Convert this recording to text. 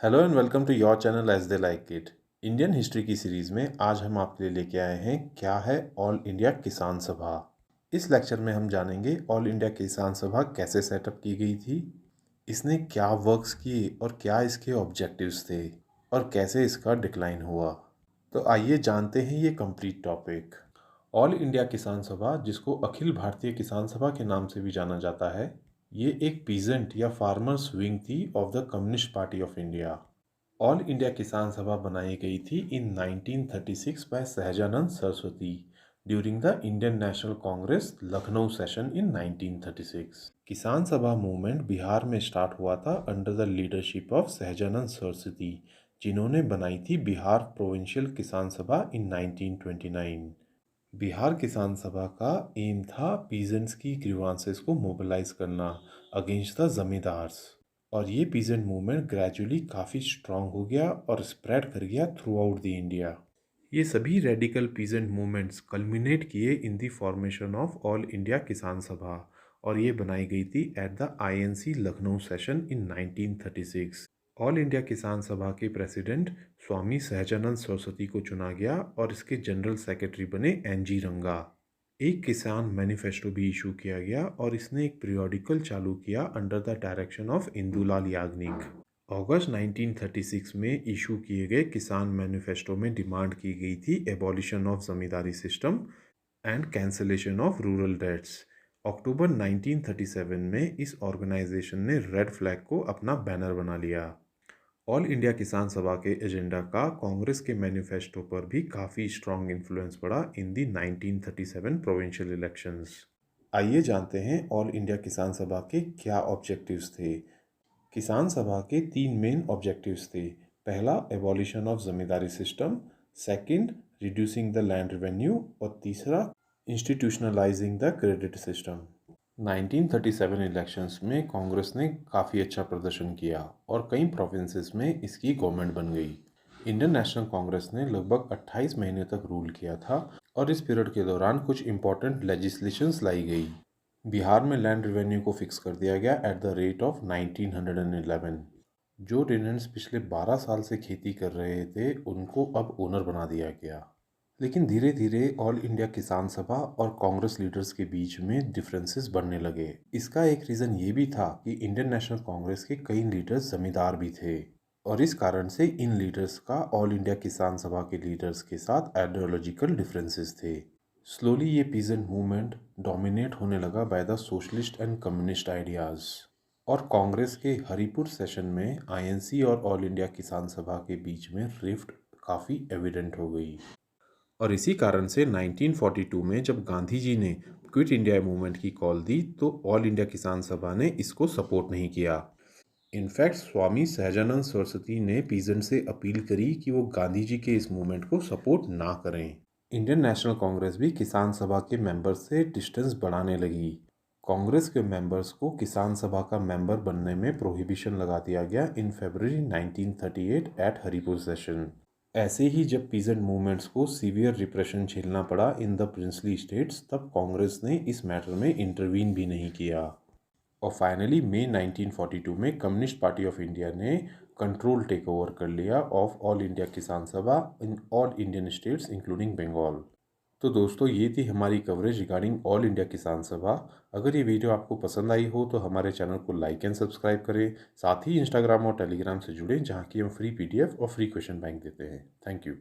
Hello and welcome to your channel as they like it. Indian history की series में आज हम आपके लिए लेके आए हैं क्या है ऑल इंडिया किसान सभा। इस लेक्चर में हम जानेंगे ऑल इंडिया किसान सभा कैसे सेटअप की गई थी, इसने क्या वर्क्स किए और क्या इसके ऑब्जेक्टिव्स थे और कैसे इसका डिक्लाइन हुआ। तो आइए जानते हैं ये complete topic. All India Kisan सभा, जिसको अखिल भारतीय किसान सभा के नाम से भी जाना जाता है, ये एक पीजेंट या फार्मर्स विंग थी of the Communist Party of India. All India Kisan Sabha बनाई गई थी in 1936 by Sahajanand Saraswati during the Indian National Congress Lucknow session in 1936। Kisan Sabha movement Bihar में स्टार्ट हुआ था under the leadership of Sahajanand Saraswati, जिन्होंने बनाई थी बिहार प्रोविंशियल किसान सभा इन 1929। बिहार किसान सभा का एम था पीजेंट्स की ग्रीवांसेस को मोबिलाइज करना अगेंस्ट द जमींदार्स, और ये पीजेंट मूवमेंट ग्रेजुअली काफ़ी स्ट्रांग हो गया और स्प्रेड कर गया थ्रू आउट द इंडिया। ये सभी रेडिकल पीजेंट मूवमेंट्स कल्मिनेट किए in the formation of all India Kisan सभा, और ये बनाई गई थी at the INC Lucknow session in 1936। All India Kisan सभा के प्रेसिडेंट स्वामी सहजानंद सरस्वती को चुना गया और इसके जनरल सेक्रेटरी बने एनजी रंगा। एक किसान मैनिफेस्टो भी इशू किया गया और इसने एक पीरियोडिकल चालू किया under the direction of Indulal Yagnik. अगस्त 1936 में इशू किए गए किसान मैनिफेस्टो में डिमांड की गई थी abolition of zamindari system and cancellation of rural debts. अक्टूबर 1937 में इस ऑर्गेनाइजेशन ने रेड फ्लैग को अपना बैनर बना लिया। ऑल इंडिया किसान सभा के एजेंडा का कांग्रेस के मैनिफेस्टो पर भी काफ़ी स्ट्रॉन्ग इन्फ्लुएंस पड़ा इन दी 1937 प्रोविंशियल इलेक्शंस। आइए जानते हैं ऑल इंडिया किसान सभा के क्या ऑब्जेक्टिव्स थे। किसान सभा के तीन मेन ऑब्जेक्टिव्स थे। पहला, abolition of zamindari system. Second, reducing the land revenue. और तीसरा, इंस्टीट्यूशनलाइजिंग द क्रेडिट सिस्टम। 1937 इलेक्शंस में कांग्रेस ने काफ़ी अच्छा प्रदर्शन किया और कई प्रोविंसेस में इसकी गवर्नमेंट बन गई। इंडियन नेशनल कांग्रेस ने लगभग 28 महीने तक रूल किया था और इस पीरियड के दौरान कुछ इंपॉर्टेंट लेजिस्लेशंस लाई गई। बिहार में लैंड रेवेन्यू को फिक्स कर दिया गया एट द रेट ऑफ 1911। जो टेनेंट्स पिछले 12 साल से खेती कर रहे थे उनको अब ओनर बना दिया गया। लेकिन धीरे धीरे ऑल इंडिया किसान सभा और कांग्रेस लीडर्स के बीच में डिफरेंसेस बढ़ने लगे। इसका एक रीज़न ये भी था कि इंडियन नेशनल कांग्रेस के कई लीडर्स जमींदार भी थे, और इस कारण से इन लीडर्स का ऑल इंडिया किसान सभा के लीडर्स के साथ आइडियोलॉजिकल डिफरेंसेस थे। स्लोली ये पीजेंट मूवमेंट डोमिनेट होने लगा by the socialist and communist ideas, और कांग्रेस के हरिपुर सेशन में आईएनसी और ऑल इंडिया किसान सभा के बीच में रिफ्ट काफ़ी एविडेंट हो गई। और इसी कारण से 1942 में जब गांधी जी ने क्विट इंडिया मूवमेंट की कॉल दी तो ऑल इंडिया किसान सभा ने इसको सपोर्ट नहीं किया। इनफैक्ट स्वामी सहजानंद सरस्वती ने पीजेंट से अपील करी कि वो गांधी जी के इस मूवमेंट को सपोर्ट ना करें। इंडियन नेशनल कांग्रेस भी किसान सभा के मेंबर्स से डिस्टेंस बढ़ाने लगी। कांग्रेस के मेंबर्स को किसान सभा का मेंबर बनने में प्रोहिबिशन लगा दिया गया इन फरवरी 1938 एट हरिपुर सेशन। ऐसे ही जब पीजेंट मूवमेंट्स को सीवियर रिप्रेशन झेलना पड़ा इन द प्रिंसली स्टेट्स, तब कांग्रेस ने इस मैटर में इंटरवीन भी नहीं किया। और फाइनली मई 1942 में कम्युनिस्ट पार्टी ऑफ इंडिया ने कंट्रोल टेक ओवर कर लिया of all India Kisan Sabha in all Indian states including Bengal. तो दोस्तों, ये थी हमारी coverage regarding all India Kisan सभा। अगर ये वीडियो आपको पसंद आई हो तो हमारे चैनल को लाइक एंड सब्सक्राइब करें। साथ ही इंस्टाग्राम और टेलीग्राम से जुड़ें, जहाँ की हम फ्री पीडीएफ और फ्री क्वेश्चन बैंक देते हैं। Thank you.